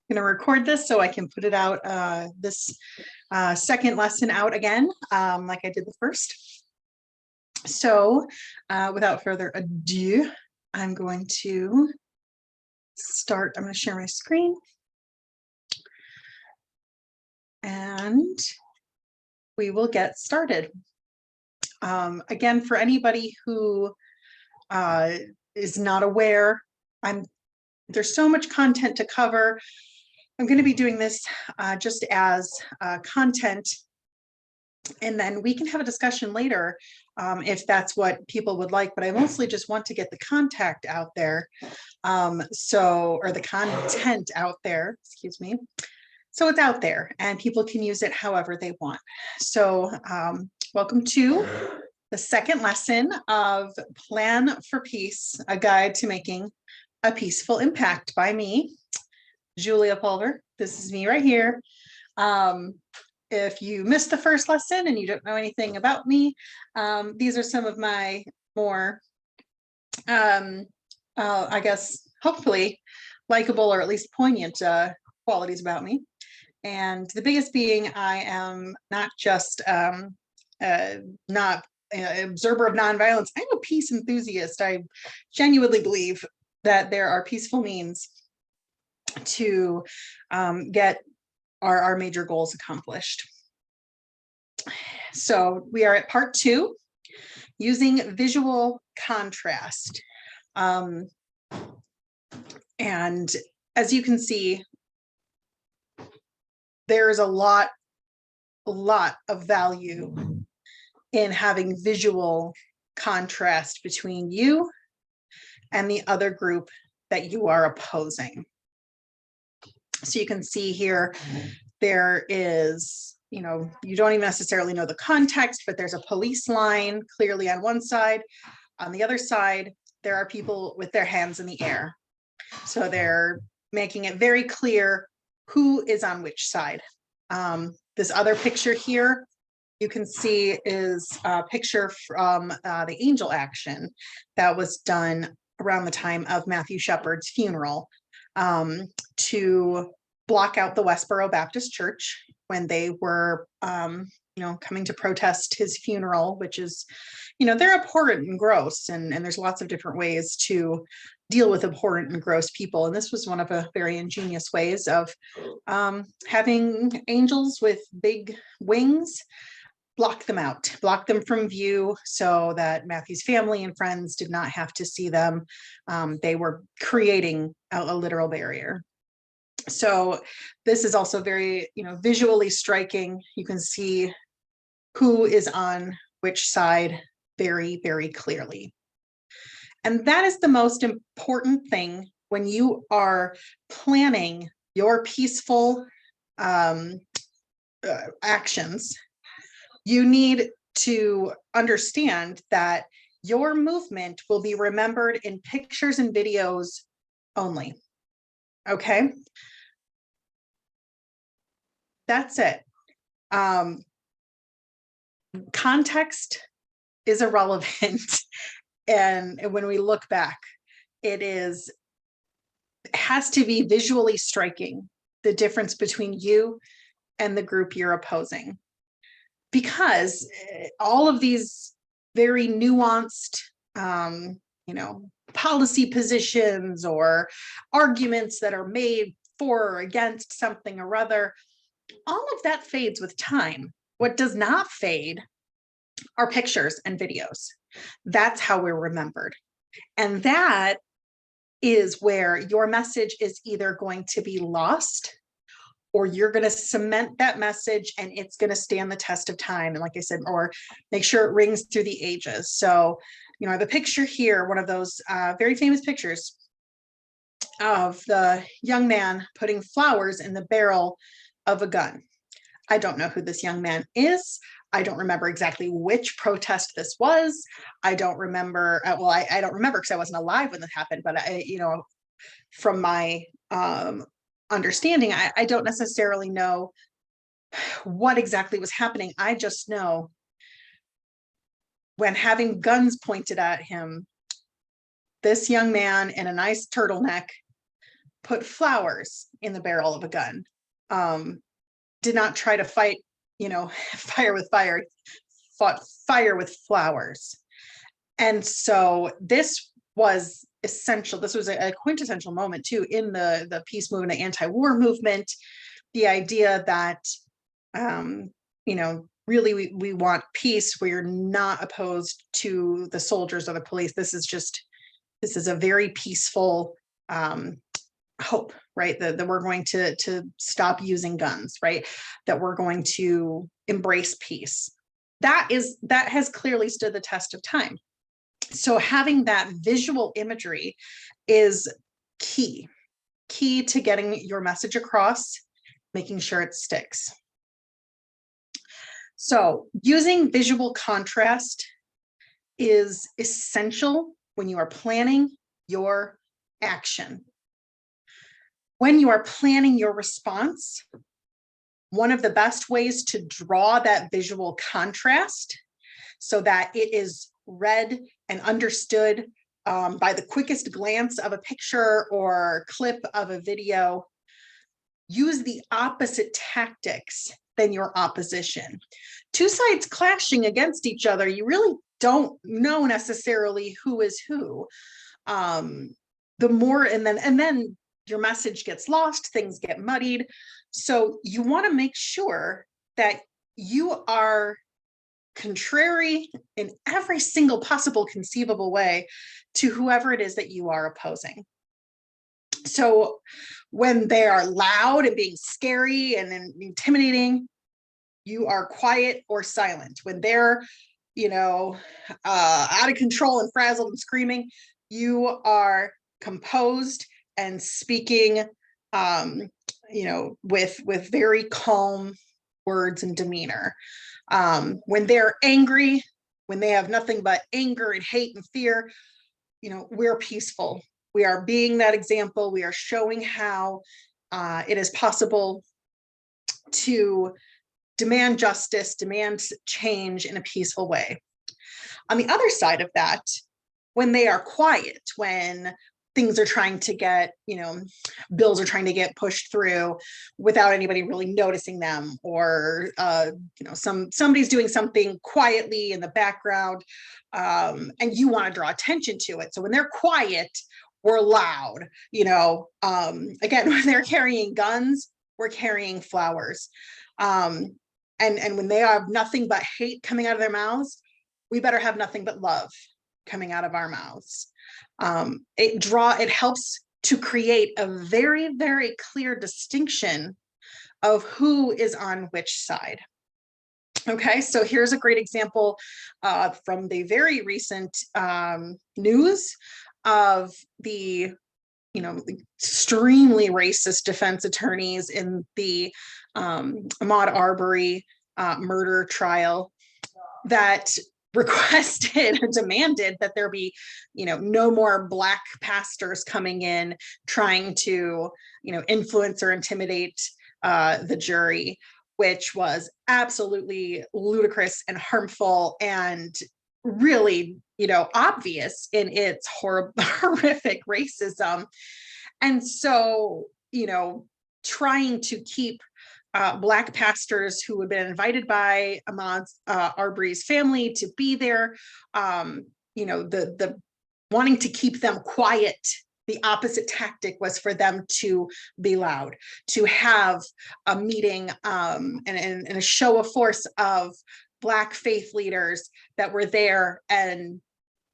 going to record this so I can put it out, this second lesson out again, like I did the first. So without further ado, I'm going to start. I'm going to share my screen. And we will get started. Again, for anybody who is not aware, there's so much content to cover. I'm going to be doing this just as content, and then we can have a discussion later if that's what people would like, but I mostly just want to get the contact out there. Or the content out there, excuse me. So it's out there and people can use it however they want. So welcome to the second lesson of Plan for Peace, a guide to making a peaceful impact by me, Julia Pulver. This is me right here. If you missed the first lesson and you don't know anything about me, these are some of my more, I guess, hopefully likable or at least poignant qualities about me. And the biggest being, I am not just not an observer of nonviolence. I'm a peace enthusiast. I genuinely believe that there are peaceful means to get our major goals accomplished. So we are at part 2, using visual contrast. And as you can see, there's a lot of value in having visual contrast between you and the other group that you are opposing. So you can see here, there is, you don't even necessarily know the context, but there's a police line clearly on one side. On the other side, there are people with their hands in the air. So they're making it very clear who is on which side. This other picture here, you can see is a picture from the Angel Action that was done around the time of Matthew Shepard's funeral to block out the Westboro Baptist Church when they were, coming to protest his funeral, which is, they're abhorrent and gross, and there's lots of different ways to deal with abhorrent and gross people. And this was one of a very ingenious ways of having angels with big wings block them out, block them from view so that Matthew's family and friends did not have to see them. They were creating a literal barrier. So this is also very, visually striking. You can see who is on which side very, very clearly. And that is the most important thing when you are planning your peaceful actions. You need to understand that your movement will be remembered in pictures and videos only. Okay? That's it. Context is irrelevant. And when we look back, it has to be visually striking, the difference between you and the group you're opposing. Because all of these very nuanced, policy positions or arguments that are made for or against something or other, all of that fades with time. What does not fade are pictures and videos. That's how we're remembered. And that is where your message is either going to be lost or you're going to cement that message and it's going to stand the test of time. And like I said, or make sure it rings through the ages. So, the picture here, one of those very famous pictures of the young man putting flowers in the barrel of a gun. I don't know who this young man is. I don't remember exactly which protest this was. I don't remember. I don't remember because I wasn't alive when this happened. But from my understanding, I don't necessarily know what exactly was happening. I just know when having guns pointed at him, this young man in a nice turtleneck put flowers in the barrel of a gun, did not try to fight, fire with fire, fought fire with flowers. And so this was essential. This was a quintessential moment too in the peace movement, the anti-war movement, the idea that, really we want peace. We're not opposed to the soldiers or the police. This is a very peaceful hope, right? That we're going to stop using guns, right? That we're going to embrace peace. That has clearly stood the test of time. So having that visual imagery is key to getting your message across, making sure it sticks. So using visual contrast is essential when you are planning your action. When you are planning your response, one of the best ways to draw that visual contrast so that it is read and understood by the quickest glance of a picture or clip of a video, use the opposite tactics than your opposition. Two sides clashing against each other, you really don't know necessarily who is who. The more, and then your message gets lost, things get muddied. So you want to make sure that you are contrary in every single possible conceivable way to whoever it is that you are opposing. So when they are loud and being scary and intimidating, you are quiet or silent. When they're, out of control and frazzled and screaming, you are composed and speaking, with very calm words and demeanor. When they're angry, when they have nothing but anger and hate and fear, we're peaceful. We are being that example. We are showing how it is possible to demand justice, demand change in a peaceful way. On the other side of that, when they are quiet, when things are trying to get, bills are trying to get pushed through without anybody really noticing them, or, somebody's doing something quietly in the background, and you want to draw attention to it. So when they're quiet, we're loud, again, when they're carrying guns, we're carrying flowers. And when they have nothing but hate coming out of their mouths, we better have nothing but love coming out of our mouths. It helps to create a very, very clear distinction of who is on which side. Okay, so here's a great example from the very recent news of the extremely racist defense attorneys in the Ahmaud Arbery murder trial that requested and demanded that there be, no more Black pastors coming in trying to, influence or intimidate the jury, which was absolutely ludicrous and harmful and really, obvious in its horrific racism. And so, trying to keep Black pastors who had been invited by Ahmaud Arbery's family to be there, the wanting to keep them quiet. The opposite tactic was for them to be loud, to have a meeting and a show of force of Black faith leaders that were there and,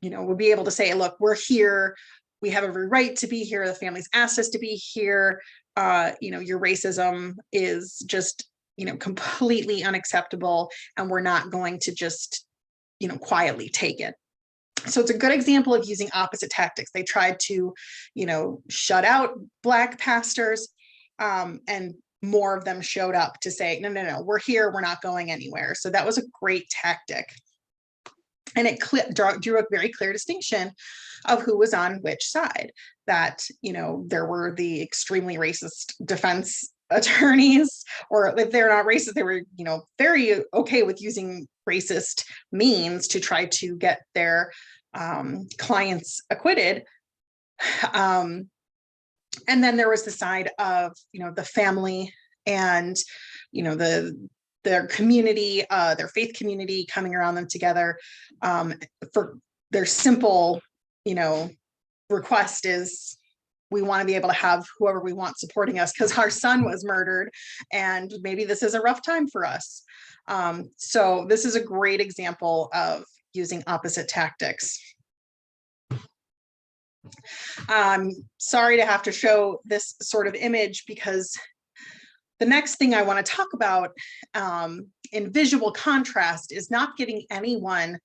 would be able to say, look, we're here. We have every right to be here. The family's asked us to be here. Your racism is just, completely unacceptable. And we're not going to just, quietly take it. So it's a good example of using opposite tactics. They tried to, shut out Black pastors, and more of them showed up to say, no, we're here. We're not going anywhere. So that was a great tactic. And it drew a very clear distinction of who was on which side. That, there were the extremely racist defense attorneys, or if they're not racist, they were, very okay with using racist means to try to get their clients acquitted. And then there was the side of, the family and, their community, their faith community coming around them together, for their simple, request is, we want to be able to have whoever we want supporting us because our son was murdered and maybe this is a rough time for us. So this is a great example of using opposite tactics. I'm sorry to have to show this sort of image because the next thing I want to talk about in visual contrast is not giving anyone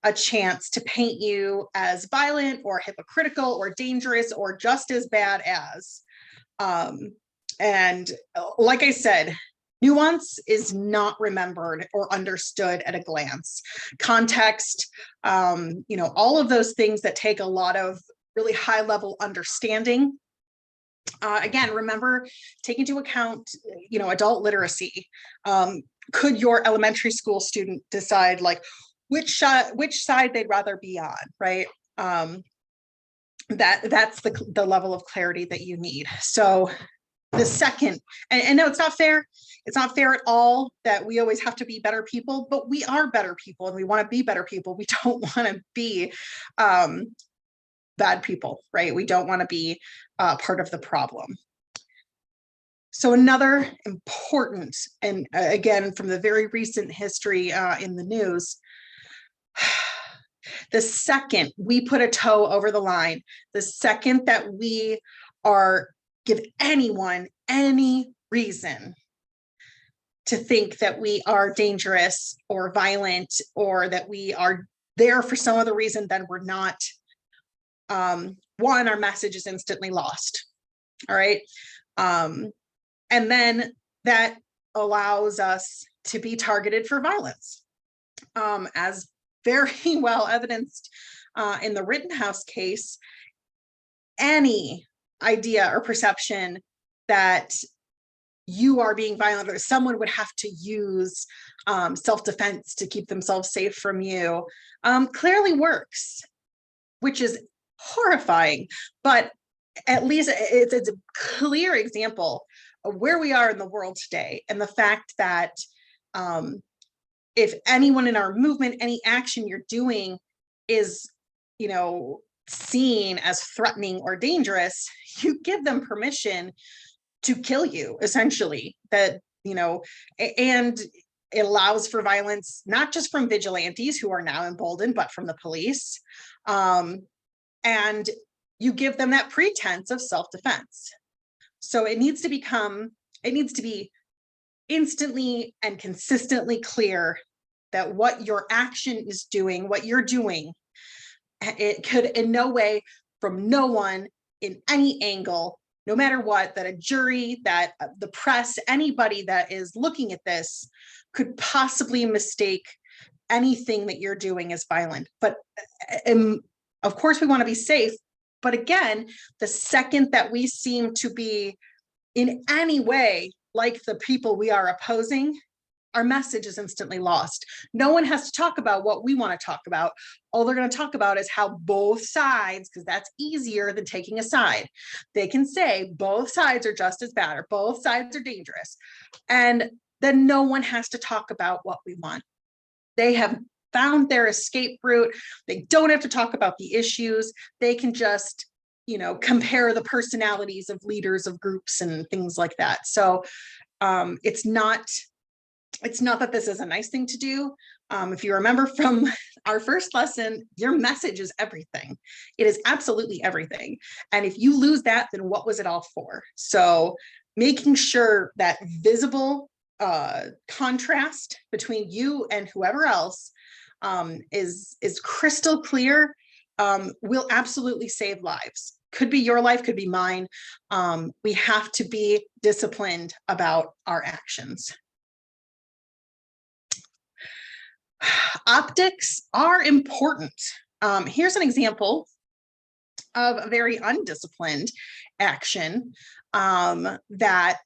a chance to paint you as violent or hypocritical or dangerous or just as bad as. And like I said, nuance is not remembered or understood at a glance. Context, all of those things that take a lot of really high level understanding. Again, remember, take into account, adult literacy. Could your elementary school student decide like which side they'd rather be on, right? That's the level of clarity that you need. So the second, and no, it's not fair. It's not fair at all that we always have to be better people, but we are better people and we want to be better people. We don't want to be bad people, right? We don't want to be part of the problem. So another important, and again, from the very recent history in the news, the second we put a toe over the line, the second that we give anyone any reason to think that we are dangerous or violent or that we are there for some other reason, then we're not. One, our message is instantly lost. All right. And then that allows us to be targeted for violence. As very well evidenced in the Rittenhouse case, any idea or perception that you are being violent or someone would have to use self-defense to keep themselves safe from you clearly works, which is horrifying, but at least it's a clear example of where we are in the world today and the fact that if anyone in our movement, any action you're doing is, seen as threatening or dangerous, you give them permission to kill you, essentially. That, and it allows for violence, not just from vigilantes who are now emboldened, but from the police. And you give them that pretense of self-defense. So it needs to be instantly and consistently clear that what your action is doing, what you're doing, it could in no way, from no one, in any angle, no matter what, that a jury, that the press, anybody that is looking at this could possibly mistake anything that you're doing as violent. But of course, we want to be safe. But again, the second that we seem to be in any way like the people we are opposing, our message is instantly lost. No one has to talk about what we want to talk about. All they're going to talk about is how both sides, because that's easier than taking a side. They can say both sides are just as bad or both sides are dangerous. And then no one has to talk about what we want. They have found their escape route. They don't have to talk about the issues. They can just, compare the personalities of leaders of groups and things like that. So it's not that this is a nice thing to do. If you remember from our first lesson, your message is everything. It is absolutely everything. And if you lose that, then what was it all for? So making sure that visible contrast between you and whoever else is crystal clear will absolutely save lives. Could be your life, could be mine. We have to be disciplined about our actions. Optics are important. Here's an example of a very undisciplined action that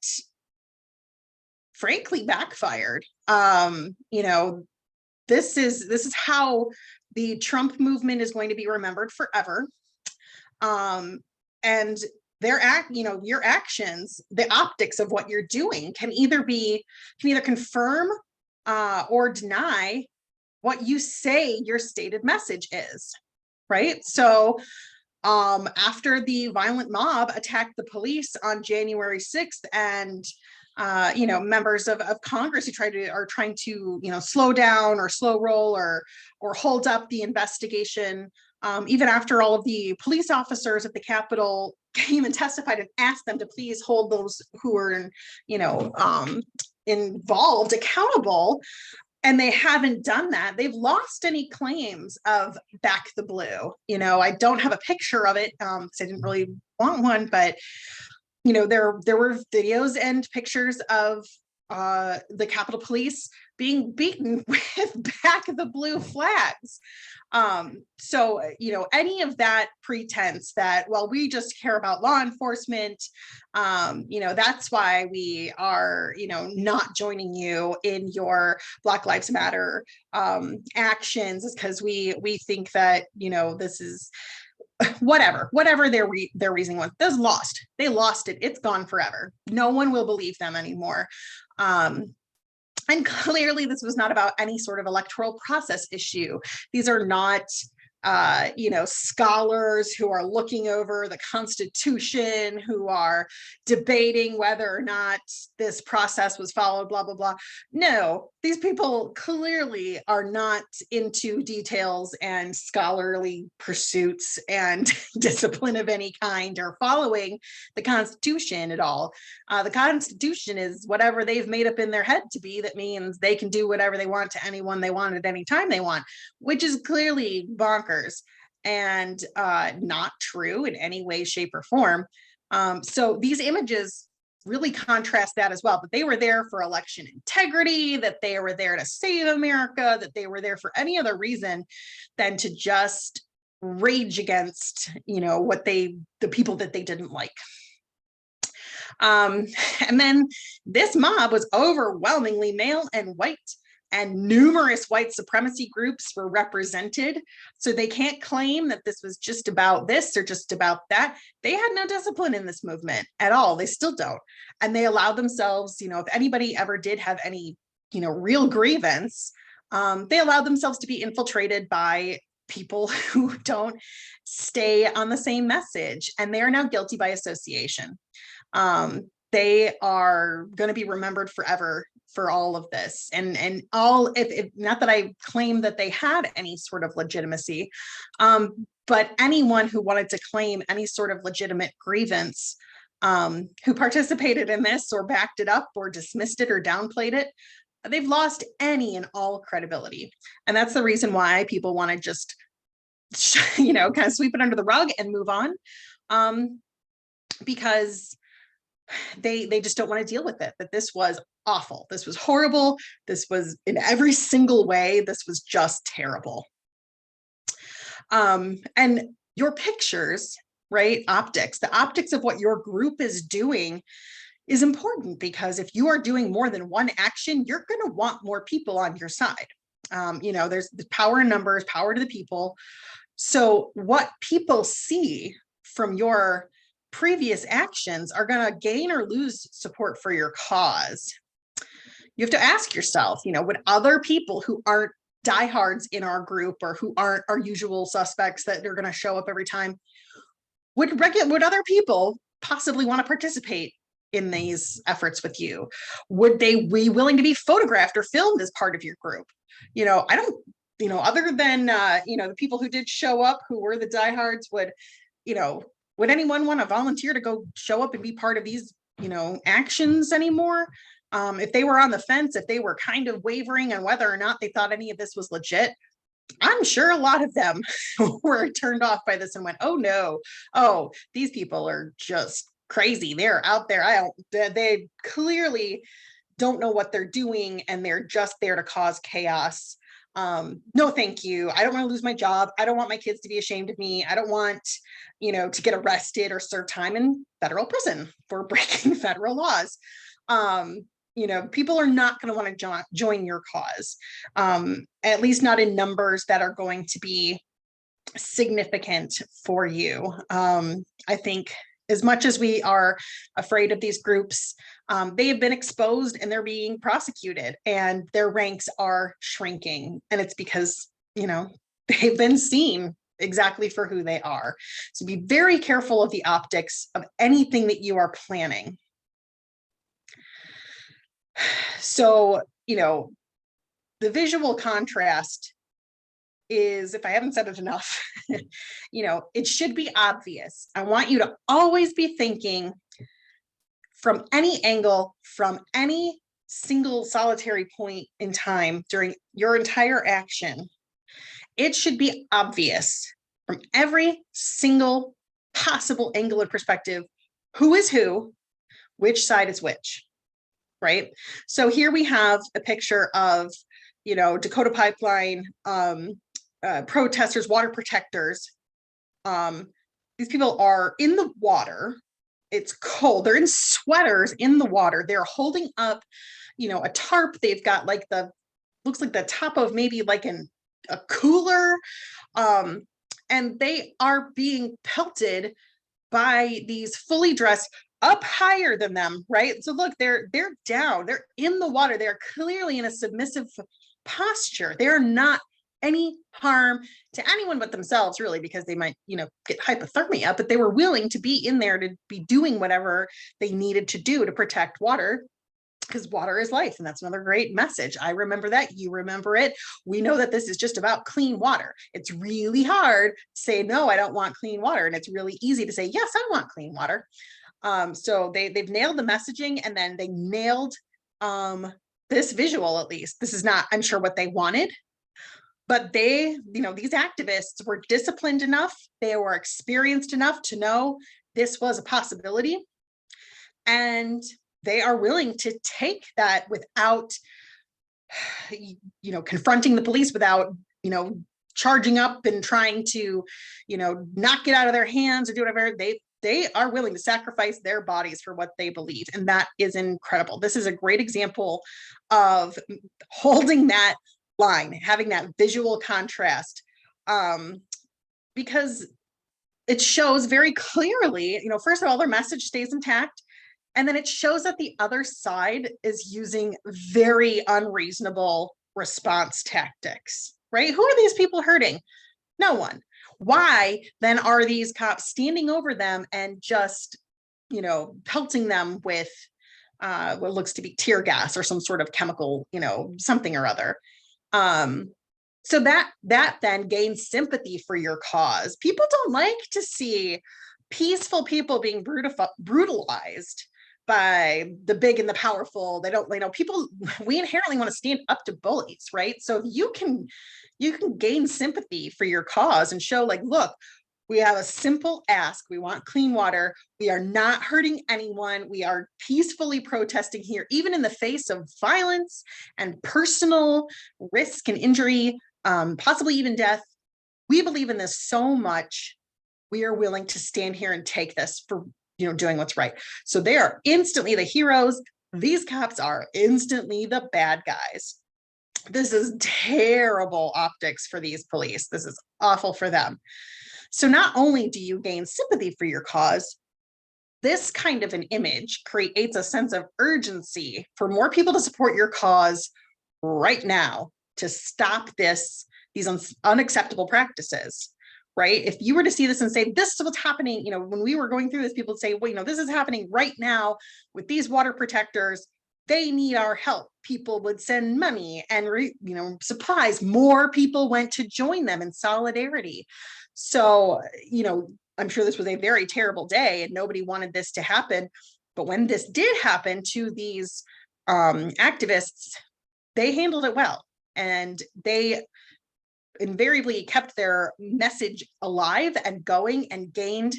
frankly backfired. This is how the Trump movement is going to be remembered forever. And your actions, the optics of what you're doing can either confirm or deny what you say your stated message is, right? So after the violent mob attacked the police on January 6th, and members of Congress who are trying to slow down or slow roll or hold up the investigation, even after all of the police officers at the Capitol came and testified and asked them to please hold those who were involved accountable, and they haven't done that. They've lost any claims of Back the Blue. I don't have a picture of it because I didn't really want one, but there were videos and pictures of the Capitol Police being beaten with Back the Blue flags. So any of that pretense that, well, we just care about law enforcement, that's why we are not joining you in your Black Lives Matter actions, is because we think that this is whatever their reasoning was. They lost it. It's gone forever. No one will believe them anymore. And clearly this was not about any sort of electoral process issue. These are not scholars who are looking over the Constitution, who are debating whether or not this process was followed, blah, blah, blah. No, these people clearly are not into details and scholarly pursuits and discipline of any kind, or following the Constitution at all. The Constitution is whatever they've made up in their head to be. That means they can do whatever they want to anyone they want at any time they want, which is clearly bonkers and not true in any way, shape, or form. So these images really contrast that as well, that they were there for election integrity, that they were there to save America, that they were there for any other reason than to just rage against, the people that they didn't like. And then this mob was overwhelmingly male and white, and numerous white supremacy groups were represented. So they can't claim that this was just about this or just about that. They had no discipline in this movement at all. They still don't. And they allowed themselves, if anybody ever did have any, real grievance, they allowed themselves to be infiltrated by people who don't stay on the same message. And they are now guilty by association. They are going to be remembered forever for all of this, and all, if not that I claim that they had any sort of legitimacy, but anyone who wanted to claim any sort of legitimate grievance, who participated in this or backed it up or dismissed it or downplayed it, they've lost any and all credibility. And that's the reason why people want to just kind of sweep it under the rug and move on, because they just don't want to deal with it, that this was awful. This was horrible. This was, in every single way, this was just terrible. And your pictures, right? The optics of what your group is doing is important, because if you are doing more than one action, you're going to want more people on your side. There's the power in numbers, power to the people. So what people see from your previous actions are going to gain or lose support for your cause. You have to ask yourself, would other people who aren't diehards in our group, or who aren't our usual suspects that are going to show up every time, would other people possibly want to participate in these efforts with you? Would they be willing to be photographed or filmed as part of your group? I don't, other than, the people who did show up, who were the diehards, would anyone want to volunteer to go show up and be part of these, actions anymore? If they were on the fence, if they were kind of wavering on whether or not they thought any of this was legit, I'm sure a lot of them were turned off by this and went, oh no, these people are just crazy. They're out there. They clearly don't know what they're doing, and they're just there to cause chaos. No, thank you. I don't want to lose my job. I don't want my kids to be ashamed of me. I don't want, to get arrested or serve time in federal prison for breaking federal laws. People are not going to want to join your cause, at least not in numbers that are going to be significant for you. I think as much as we are afraid of these groups, they have been exposed and they're being prosecuted and their ranks are shrinking. And it's because, they've been seen exactly for who they are. So be very careful of the optics of anything that you are planning. So, the visual contrast is, if I haven't said it enough, it should be obvious. I want you to always be thinking from any angle, from any single solitary point in time during your entire action. It should be obvious from every single possible angle or perspective, who is who, which side is which, right? So here we have a picture of, Dakota Pipeline, protesters, water protectors. These people are in the water. It's cold. They're in sweaters in the water. They're holding up, a tarp. They've got like looks like the top of maybe like a cooler. And they are being pelted by these fully dressed, up higher than them, right? So look, they're down. They're in the water. They're clearly in a submissive posture. They're not any harm to anyone but themselves, really, because they might, get hypothermia, but they were willing to be in there to be doing whatever they needed to do to protect water, because water is life. And that's another great message. I remember that. You remember it. We know that this is just about clean water. It's really hard to say, no, I don't want clean water. And it's really easy to say, yes, I want clean water. So they've nailed the messaging, and then they nailed this visual, at least. This is not, I'm sure, what they wanted. But they, these activists were disciplined enough, they were experienced enough to know this was a possibility. And they are willing to take that without, confronting the police, without, charging up and trying to, knock it out of their hands or do whatever. They are willing to sacrifice their bodies for what they believe. And that is incredible. This is a great example of holding that line, having that visual contrast, because it shows very clearly, first of all, their message stays intact. And then it shows that the other side is using very unreasonable response tactics, right? Who are these people hurting? No one. Why then are these cops standing over them and just, pelting them with what looks to be tear gas or some sort of chemical, something or other? So that then gains sympathy for your cause. People don't like to see peaceful people being brutalized by the big and the powerful. They don't, people, we inherently want to stand up to bullies, right? So you can gain sympathy for your cause and show, like, look, we have a simple ask. We want clean water. We are not hurting anyone. We are peacefully protesting here, even in the face of violence and personal risk and injury, possibly even death. We believe in this so much. We are willing to stand here and take this for, doing what's right. So they are instantly the heroes. These cops are instantly the bad guys. This is terrible optics for these police. This is awful for them. So not only do you gain sympathy for your cause, this kind of an image creates a sense of urgency for more people to support your cause right now, to stop these unacceptable practices, right? If you were to see this and say, this is what's happening, when we were going through this, people would say, well, this is happening right now with these water protectors. They need our help. People would send money and, supplies. More people went to join them in solidarity. So, I'm sure this was a very terrible day and nobody wanted this to happen. But when this did happen to these activists, they handled it well. And they invariably kept their message alive and going and gained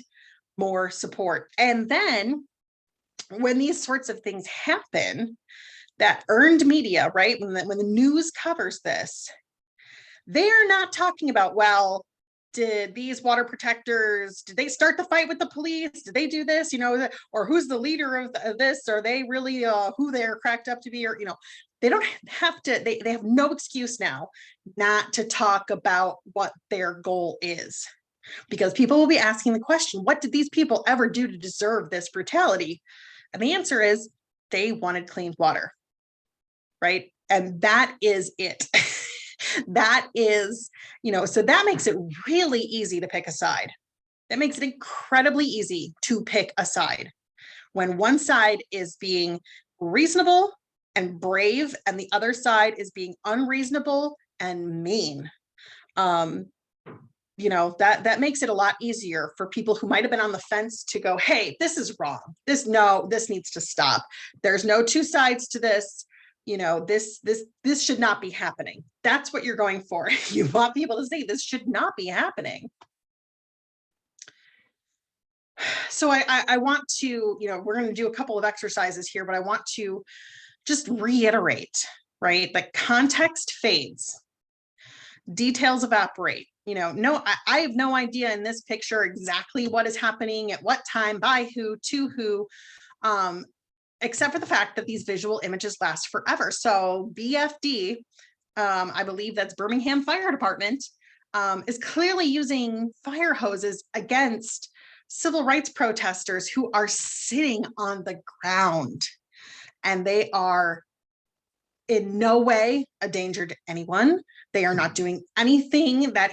more support. And then when these sorts of things happen, that earned media, right? When the news covers this, they are not talking about, well, did these water protectors, did they start the fight with the police? Did they do this, or who's the leader of this? Are they really who they're cracked up to be? Or, they don't have to, they have no excuse now not to talk about what their goal is. because people will be asking the question, what did these people ever do to deserve this brutality? And the answer is they wanted clean water, right? And that is it. That is, so that makes it really easy to pick a side. That makes it incredibly easy to pick a side when one side is being reasonable and brave and the other side is being unreasonable and mean. That makes it a lot easier for people who might have been on the fence to go, hey, this is wrong. This needs to stop. There's no two sides to this. This should not be happening. That's what you're going for. You want people to say this should not be happening. So I want to, we're going to do a couple of exercises here, but I want to just reiterate, right? That context fades, details evaporate. I have no idea in this picture exactly what is happening at what time, by who, to who, except for the fact that these visual images last forever. So BFD, I believe that's Birmingham Fire Department, is clearly using fire hoses against civil rights protesters who are sitting on the ground, and they are in no way a danger to anyone. They are not doing anything that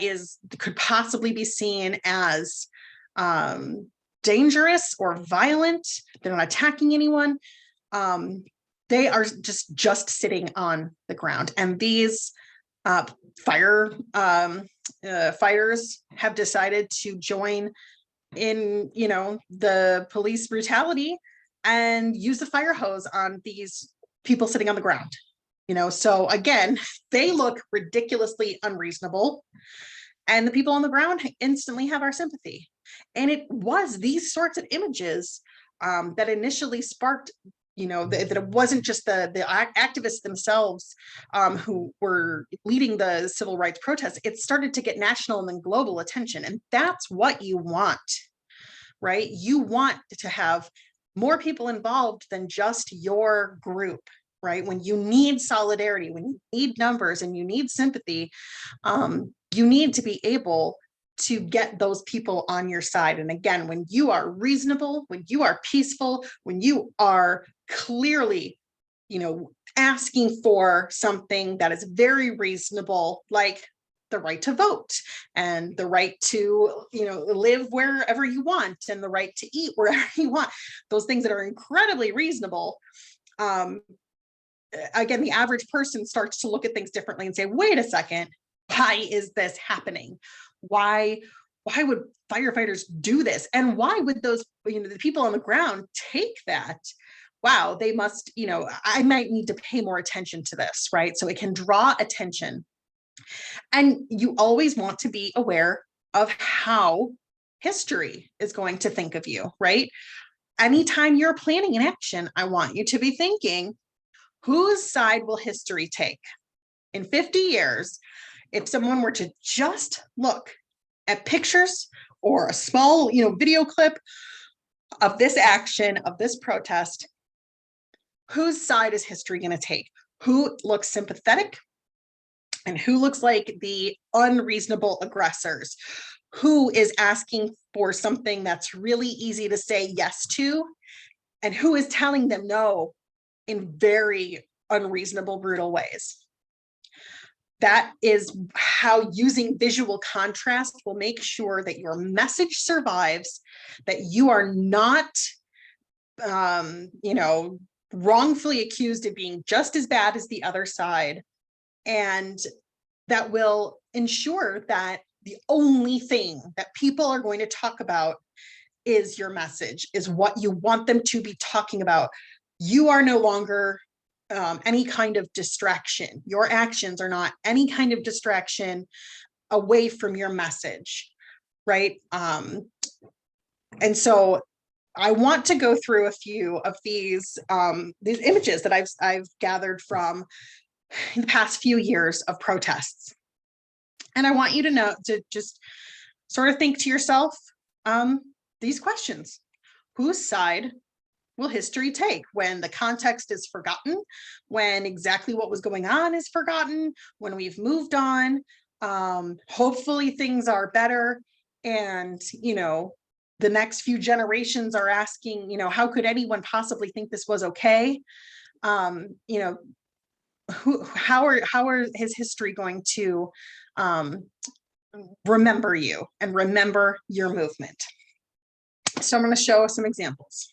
could possibly be seen as dangerous or violent. They're not attacking anyone. They are just sitting on the ground. And these fighters have decided to join in, the police brutality and use the fire hose on these people sitting on the ground. So again, they look ridiculously unreasonable, and the people on the ground instantly have our sympathy. And it was these sorts of images that initially sparked, that it wasn't just the activists themselves who were leading the civil rights protests. It started to get national and then global attention. And that's what you want, right? You want to have more people involved than just your group, right? When you need solidarity, when you need numbers and you need sympathy, you need to be able to get those people on your side. And again, when you are reasonable, when you are peaceful, when you are clearly, asking for something that is very reasonable, like the right to vote and the right to, live wherever you want and the right to eat wherever you want, those things that are incredibly reasonable. Again, the average person starts to look at things differently and say, wait a second, why is this happening? Why would firefighters do this? And why would those, the people on the ground take that? Wow, they must, I might need to pay more attention to this, right? So it can draw attention. And you always want to be aware of how history is going to think of you, right? Anytime you're planning an action, I want you to be thinking, whose side will history take? In 50 years, if someone were to just look at pictures or a small, video clip of this action, of this protest, whose side is history going to take? Who looks sympathetic and who looks like the unreasonable aggressors? Who is asking for something that's really easy to say yes to? And who is telling them no in very unreasonable, brutal ways? That is how using visual contrast will make sure that your message survives, that you are not, wrongfully accused of being just as bad as the other side. And that will ensure that the only thing that people are going to talk about is your message, is what you want them to be talking about. You are no longer any kind of distraction. Your actions are not any kind of distraction away from your message, right? And so I want to go through a few of these images that I've gathered from the past few years of protests. And I want you to know, to just sort of think to yourself these questions. Whose side will history take when the context is forgotten, when exactly what was going on is forgotten, when we've moved on? Hopefully things are better. And, the next few generations are asking, how could anyone possibly think this was okay? How are his history going to remember you and remember your movement? So I'm going to show some examples.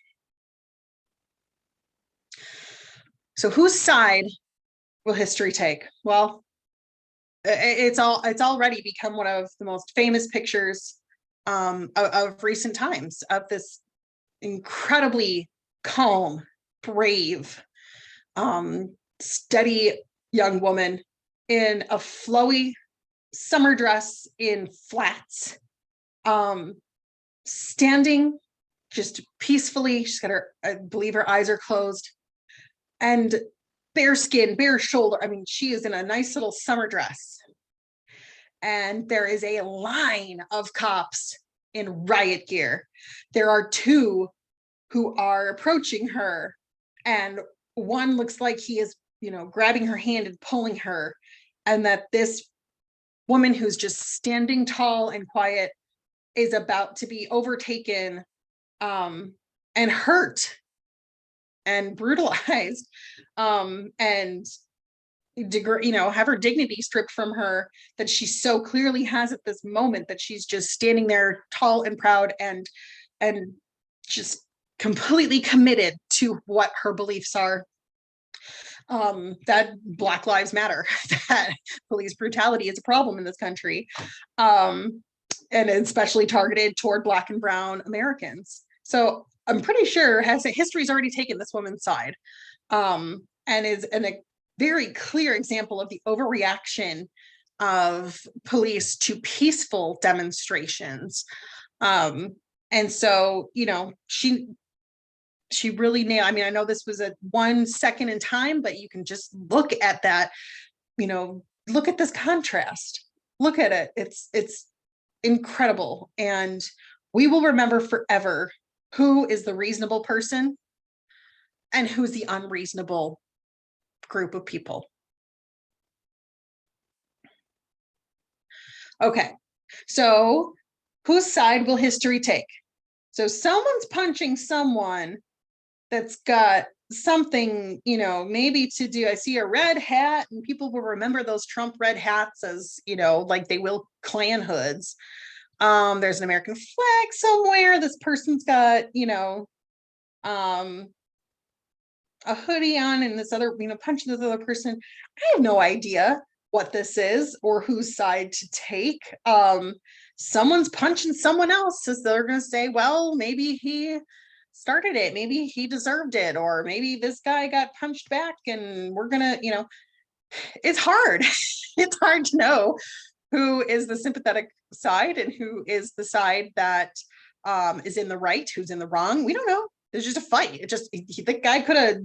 So whose side will history take? Well, it's already become one of the most famous pictures of recent times, of this incredibly calm, brave, steady young woman in a flowy summer dress in flats, standing just peacefully. She's got I believe her eyes are closed, and bare skin, bare shoulder. I mean, she is in a nice little summer dress. And there is a line of cops in riot gear. There are two who are approaching her, and one looks like he is, grabbing her hand and pulling her, and that this woman who's just standing tall and quiet is about to be overtaken and hurt and brutalized, and have her dignity stripped from her, that she so clearly has at this moment, that she's just standing there tall and proud and just completely committed to what her beliefs are. That Black Lives Matter, that police brutality is a problem in this country, and especially targeted toward Black and Brown Americans. So I'm pretty sure history's already taken this woman's side, and is a very clear example of the overreaction of police to peaceful demonstrations. And so, she really nailed. I mean, I know this was a 1 second in time, but you can just look at that, look at this contrast, look at it. It's incredible. And we will remember forever who is the reasonable person and who's the unreasonable group of people. Okay, so whose side will history take? So someone's punching someone that's got something, maybe to do. I see a red hat, and people will remember those Trump red hats as, like they will Klan hoods. There's an American flag somewhere. This person's got, a hoodie on, and this other, punching this other person. I have no idea what this is or whose side to take. Someone's punching someone else, as they're going to say, well, maybe he started it, maybe he deserved it, or maybe this guy got punched back, and we're gonna, it's hard. It's hard to know who is the sympathetic side and who is the side that is in the right, who's in the wrong. We don't know. There's just a fight. The guy could have,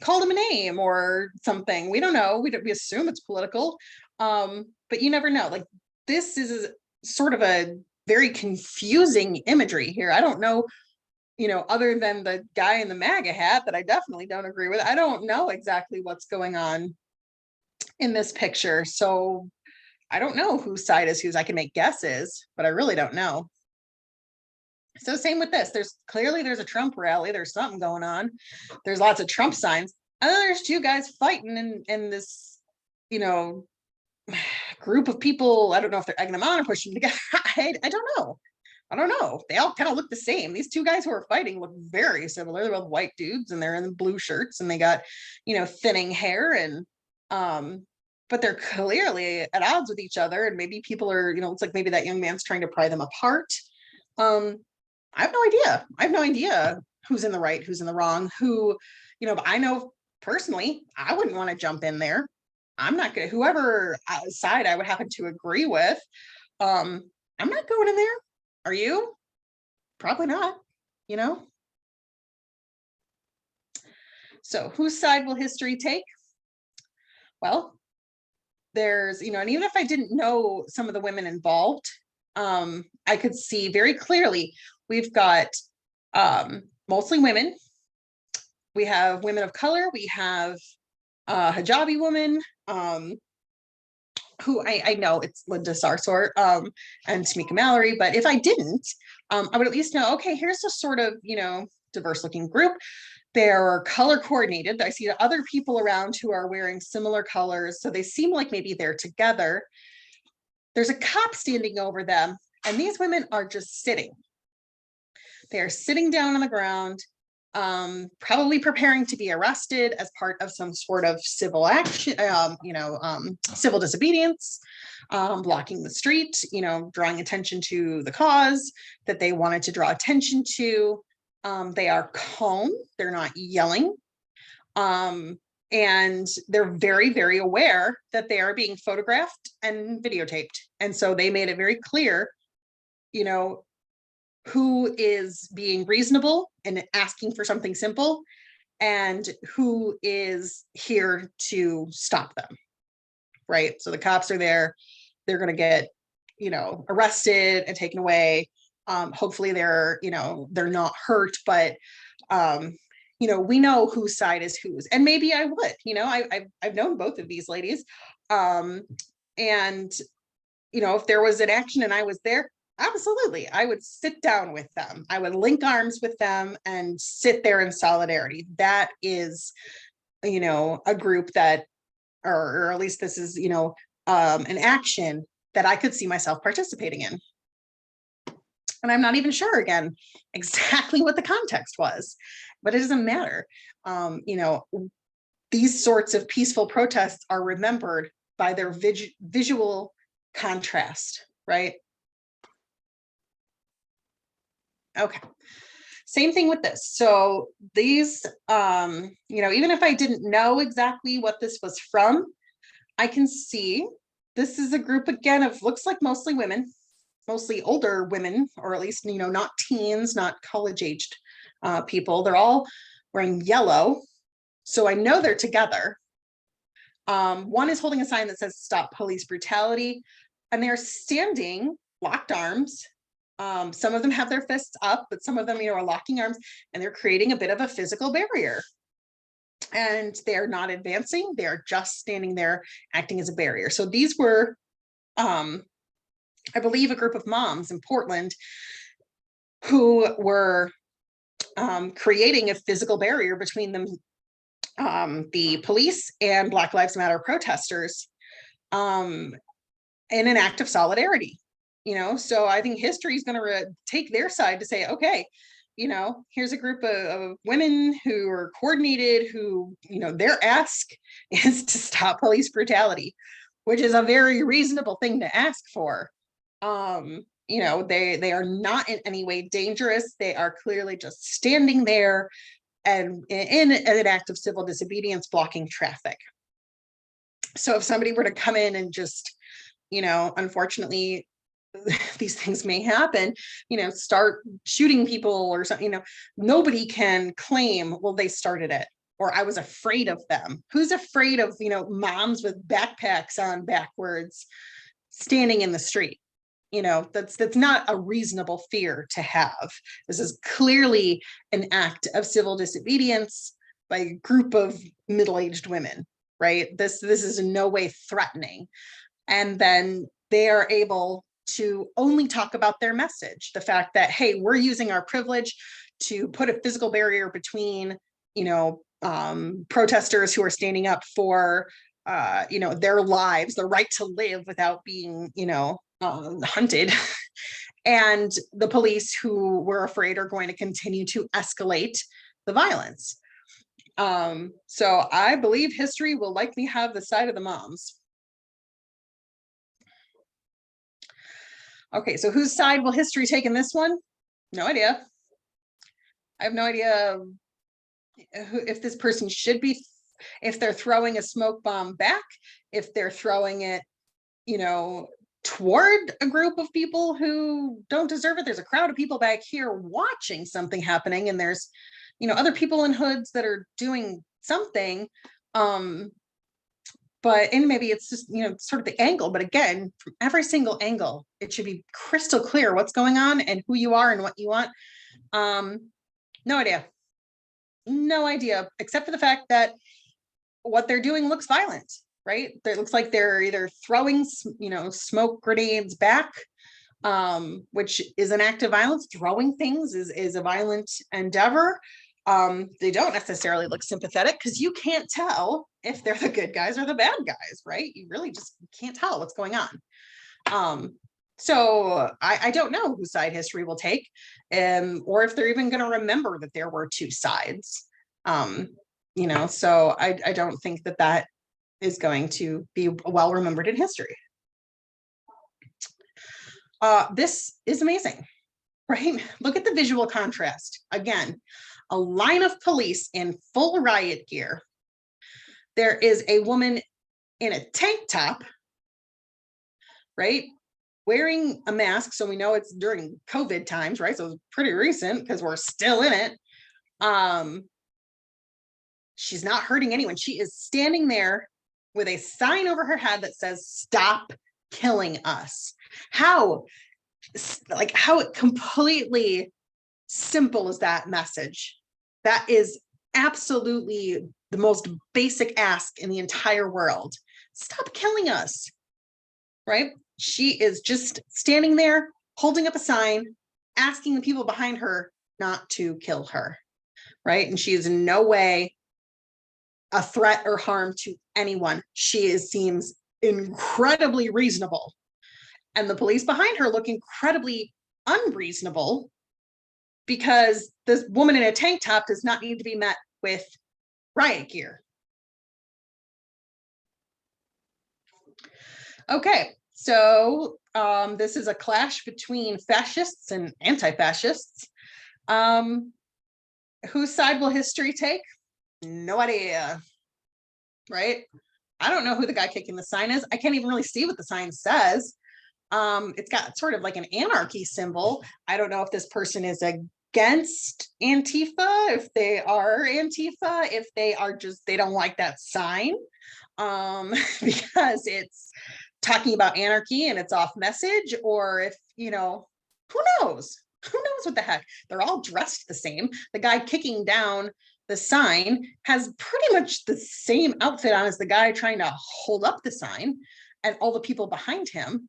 called him a name or something. We don't know. We assume it's political, but you never know. Like, this is sort of a very confusing imagery here. I don't know, other than the guy in the MAGA hat that I definitely don't agree with. I don't know exactly what's going on in this picture. So I don't know whose side is whose. I can make guesses, but I really don't know. So same with this. There's a Trump rally. There's something going on. There's lots of Trump signs. And then there's two guys fighting in this, group of people. I don't know if they're egging them on or pushing them together. I don't know. They all kind of look the same. These two guys who are fighting look very similar. They're both white dudes, and they're in blue shirts, and they got, thinning hair, and but they're clearly at odds with each other. And maybe people are, it's like maybe that young man's trying to pry them apart. I have no idea. I have no idea who's in the right, who's in the wrong, who, but I know personally, I wouldn't want to jump in there. I'm not going to, whoever side I would happen to agree with, I'm not going in there. Are you? Probably not, So whose side will history take? Well, there's, and even if I didn't know some of the women involved, I could see very clearly we've got mostly women. We have women of color. We have hijabi women. who I know it's Linda Sarsour and Tamika Mallory, but if I didn't, I would at least know, okay, here's a sort of, diverse looking group. They're color coordinated. I see other people around who are wearing similar colors. So they seem like maybe they're together. There's a cop standing over them, and these women are just sitting. They're sitting down on the ground, probably preparing to be arrested as part of some sort of civil action, civil disobedience, blocking the street, drawing attention to the cause that they wanted to draw attention to. They are calm, they're not yelling. And they're very, very aware that they are being photographed and videotaped. And so they made it very clear, who is being reasonable and asking for something simple and who is here to stop them. Right. So the cops are there, they're going to get, arrested and taken away. Hopefully they're not hurt, but, we know whose side is whose, and maybe I would, I've known both of these ladies. And, if there was an action and I was there, absolutely, I would sit down with them. I would link arms with them and sit there in solidarity. That is, a group that, or at least this is, an action that I could see myself participating in. And I'm not even sure, again, exactly what the context was, but it doesn't matter. These sorts of peaceful protests are remembered by their visual contrast, right? Okay. Same thing with this. So these, even if I didn't know exactly what this was from, I can see this is a group, again, of looks like mostly women, mostly older women, or at least, not teens, not college-aged people. They're all wearing yellow. So I know they're together. One is holding a sign that says "Stop Police Brutality," and they're standing locked arms. Some of them have their fists up, but some of them, are locking arms, and they're creating a bit of a physical barrier. And they're not advancing, they're just standing there acting as a barrier. So these were, I believe, a group of moms in Portland who were creating a physical barrier between them, the police and Black Lives Matter protesters, in an act of solidarity. So I think history is going to take their side to say, okay, here's a group of women who are coordinated, who, their ask is to stop police brutality, which is a very reasonable thing to ask for. They are not in any way dangerous. They are clearly just standing there and in an act of civil disobedience, blocking traffic. So if somebody were to come in and just, unfortunately, these things may happen, start shooting people or something, nobody can claim, well, they started it, or I was afraid of them. Who's afraid of, moms with backpacks on backwards standing in the street? That's not a reasonable fear to have. This is clearly an act of civil disobedience by a group of middle-aged women, right? This is in no way threatening. And then they are able to only talk about their message, the fact that, hey, we're using our privilege to put a physical barrier between, protesters who are standing up for, their lives, the right to live without being, hunted, and the police who we're afraid are going to continue to escalate the violence. So I believe history will likely have the side of the moms. Okay, so whose side will history take in this one? No idea. I have no idea if this person should be, if they're throwing a smoke bomb back, if they're throwing it, toward a group of people who don't deserve it. There's a crowd of people back here watching something happening, and there's, other people in hoods that are doing something. And maybe it's just, sort of the angle, but again, from every single angle, it should be crystal clear what's going on and who you are and what you want. No idea, except for the fact that what they're doing looks violent. right? It looks like they're either throwing, smoke grenades back, which is an act of violence. Throwing things is a violent endeavor. They don't necessarily look sympathetic because you can't tell if they're the good guys or the bad guys, right? You really just can't tell what's going on. So I don't know whose side history will take, or if they're even going to remember that there were two sides. So I don't think that is going to be well remembered in history. This is amazing, right? Look at the visual contrast. Again, a line of police in full riot gear. There is a woman in a tank top, right? Wearing a mask. So we know it's during COVID times, right? So it's pretty recent because we're still in it. She's not hurting anyone. She is standing there with a sign over her head that says, "Stop killing us." How completely simple is that message? That is absolutely the most basic ask in the entire world. Stop killing us, right? She is just standing there, holding up a sign, asking the people behind her not to kill her, right? And she is in no way a threat or harm to anyone. She seems incredibly reasonable. And the police behind her look incredibly unreasonable because this woman in a tank top does not need to be met with riot gear. Okay, so this is a clash between fascists and anti-fascists. Whose side will history take? No idea, right? I don't know who the guy kicking the sign is. I can't even really see what the sign says. It's got sort of like an anarchy symbol. I don't know if this person is against Antifa, if they are Antifa, if they are just, they don't like that sign, because it's talking about anarchy and it's off message, or if, who knows? Who knows what the heck? They're all dressed the same. The guy kicking down the sign has pretty much the same outfit on as the guy trying to hold up the sign, and all the people behind him.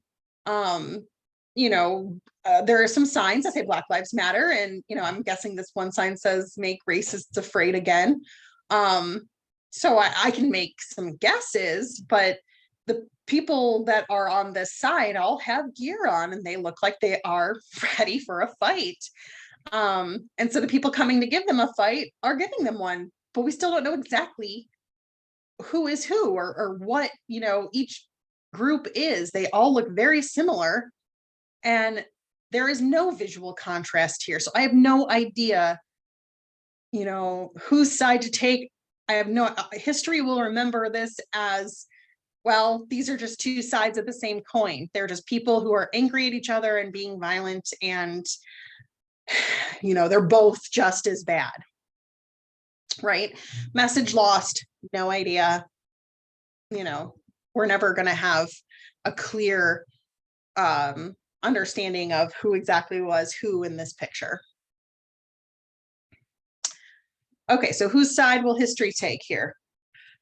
There are some signs that say Black Lives Matter, and I'm guessing this one sign says "Make Racists Afraid Again." So I can make some guesses, but the people that are on this side all have gear on and they look like they are ready for a fight. And so the people coming to give them a fight are giving them one, but we still don't know exactly who is who, or what, each group is. They all look very similar, and there is no visual contrast here. So I have no idea, whose side to take. I have no, history will remember this as, well, these are just two sides of the same coin. They're just people who are angry at each other and being violent, and they're both just as bad, right? Message lost, no idea. We're never going to have a clear understanding of who exactly was who in this picture. Okay, so whose side will history take here?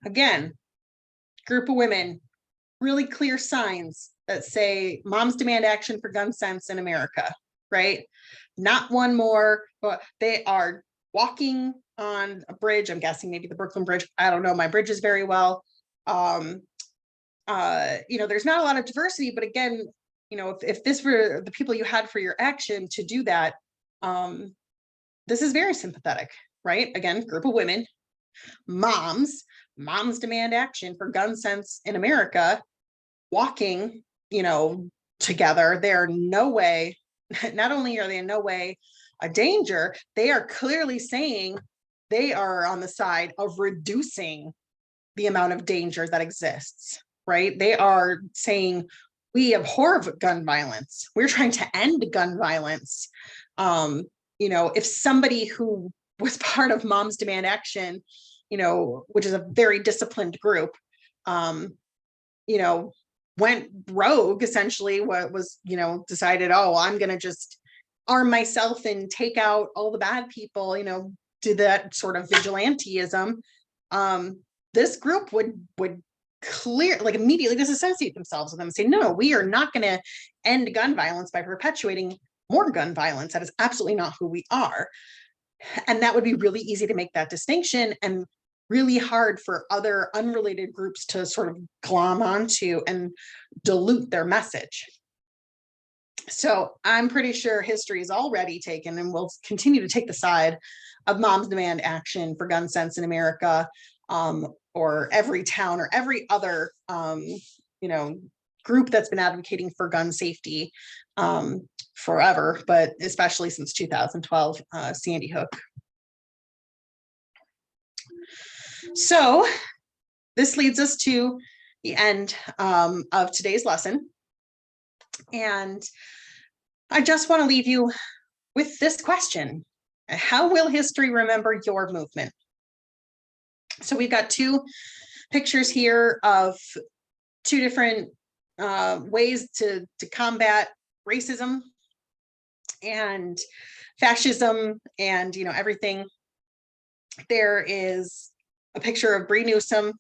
Again, group of women, really clear signs that say moms demand action for gun sense in America, right? Not one more, but they are walking on a bridge. I'm guessing maybe the Brooklyn Bridge. I don't know my bridges very well. There's not a lot of diversity, but again, if this were the people you had for your action to do that, this is very sympathetic, right? Again, group of women, moms demand action for gun sense in America, walking, together. They're no way, not only are they in no way a danger, they are clearly saying they are on the side of reducing the amount of danger that exists, right? They are saying we abhor gun violence. We're trying to end gun violence. If somebody who was part of Moms Demand Action, which is a very disciplined group, went rogue, essentially, what was, decided, oh, I'm going to just arm myself and take out all the bad people, do that sort of vigilanteism. This group would clear, like immediately disassociate themselves with them and say, no, we are not going to end gun violence by perpetuating more gun violence. That is absolutely not who we are. And that would be really easy to make that distinction, and really hard for other unrelated groups to sort of glom onto and dilute their message. So I'm pretty sure history is already taken and will continue to take the side of Moms Demand Action for gun sense in America, or Everytown, or every other group that's been advocating for gun safety forever, but especially since 2012, Sandy Hook. So this leads us to the end of today's lesson. And I just want to leave you with this question. How will history remember your movement? So we've got two pictures here of two different ways to combat racism and fascism and everything. There is a picture of Bree Newsome,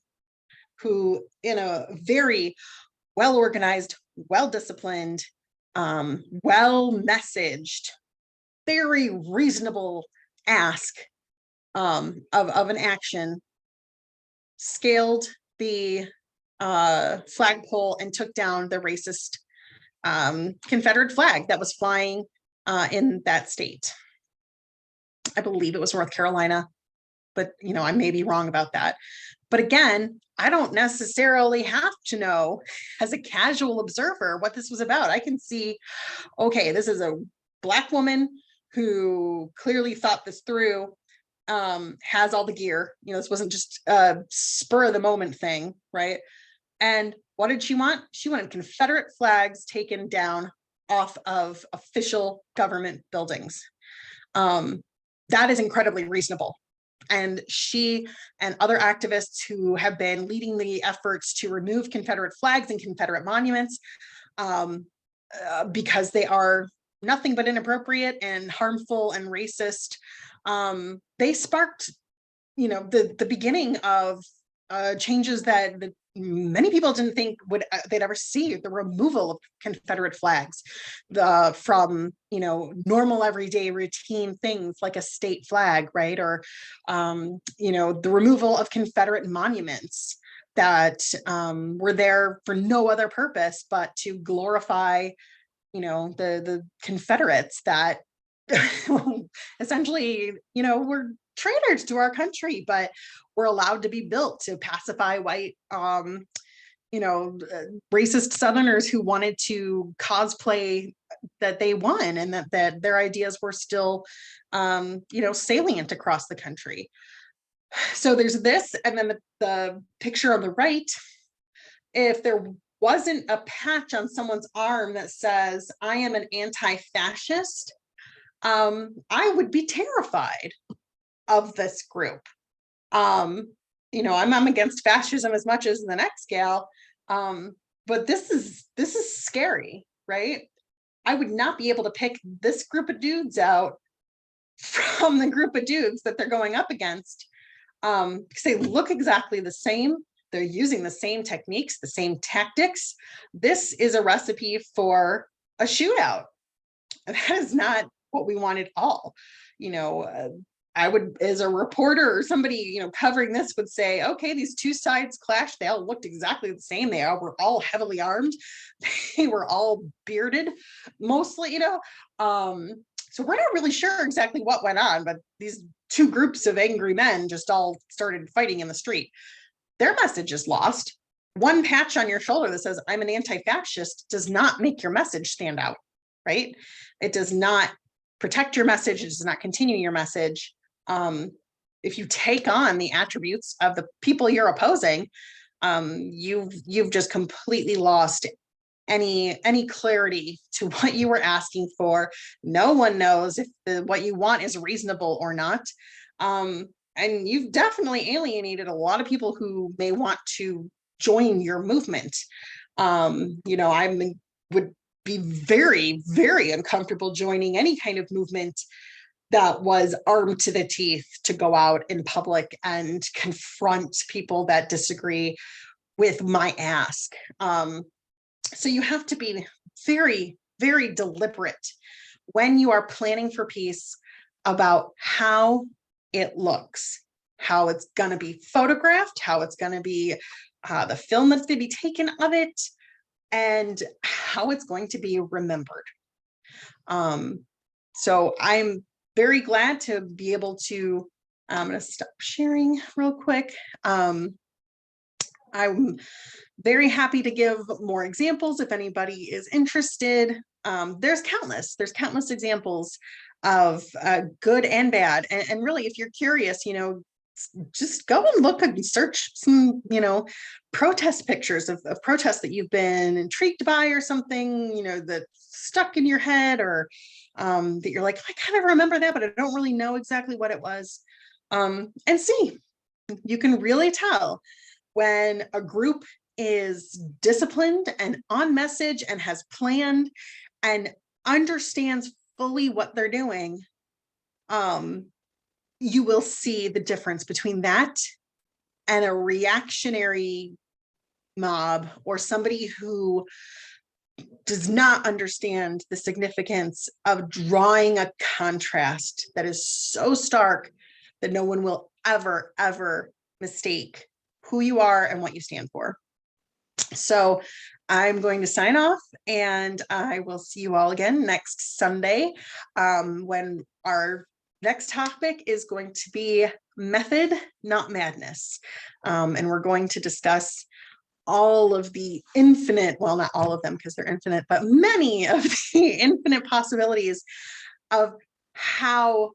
who in a very well-organized, well-disciplined, well-messaged, very reasonable ask of an action, scaled the flagpole and took down the racist Confederate flag that was flying in that state. I believe it was North Carolina, but I may be wrong about that. But again, I don't necessarily have to know as a casual observer what this was about. I can see, okay, this is a Black woman who clearly thought this through, has all the gear. This wasn't just a spur of the moment thing, right? And what did she want? She wanted Confederate flags taken down off of official government buildings. That is incredibly reasonable. And she and other activists who have been leading the efforts to remove Confederate flags and Confederate monuments, because they are nothing but inappropriate and harmful and racist, they sparked, the beginning of changes that many people didn't think they'd ever see. The removal of Confederate flags, from normal everyday routine things like a state flag, right? Or the removal of Confederate monuments that were there for no other purpose but to glorify the Confederates that essentially were traitors to our country, but were allowed to be built to pacify white racist Southerners who wanted to cosplay that they won, and that their ideas were still salient across the country. So there's this, and then the picture on the right, if there wasn't a patch on someone's arm that says, "I am an anti-fascist," I would be terrified of this group. I'm against fascism as much as the next gal, but this is scary, right? I would not be able to pick this group of dudes out from the group of dudes that they're going up against, because they look exactly the same. They're using the same techniques, the same tactics. This is a recipe for a shootout. And that is not what we want at all. I would, as a reporter or somebody, covering this, would say, okay, these two sides clashed. They all looked exactly the same. They all were all heavily armed. They were all bearded, mostly, so we're not really sure exactly what went on, but these two groups of angry men just all started fighting in the street. Their message is lost. One patch on your shoulder that says, "I'm an anti-fascist," does not make your message stand out, right? It does not protect your message. It does not continue your message. If you take on the attributes of the people you're opposing, you've just completely lost any clarity to what you were asking for. No one knows if what you want is reasonable or not. And you've definitely alienated a lot of people who may want to join your movement. I would be very, very uncomfortable joining any kind of movement that was armed to the teeth to go out in public and confront people that disagree with my ask. So you have to be very, very deliberate when you are planning for peace about how it looks, how it's going to be photographed, how it's going to be the film that's going to be taken of it, and how it's going to be remembered. So I'm very glad to be able to, I'm going to stop sharing real quick. I'm very happy to give more examples if anybody is interested. There's countless examples of good and bad. And really, if you're curious, just go and look and search some, protest pictures of protests that you've been intrigued by or something, that stuck in your head, or that you're like, I kind of remember that, but I don't really know exactly what it was. And see, you can really tell when a group is disciplined and on message and has planned and understands fully what they're doing. You will see the difference between that and a reactionary mob, or somebody who does not understand the significance of drawing a contrast that is so stark that no one will ever mistake who you are and what you stand for. So I'm going to sign off, and I will see you all again next Sunday, when our next topic is going to be method, not madness. And we're going to discuss all of the infinite, well, not all of them because they're infinite, but many of the infinite possibilities of how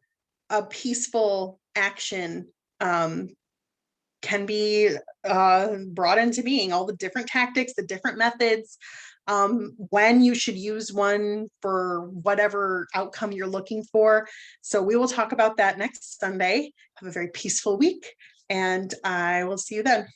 a peaceful action can be brought into being, all the different tactics, the different methods, when you should use one for whatever outcome you're looking for. So we will talk about that next Sunday. Have a very peaceful week, and I will see you then.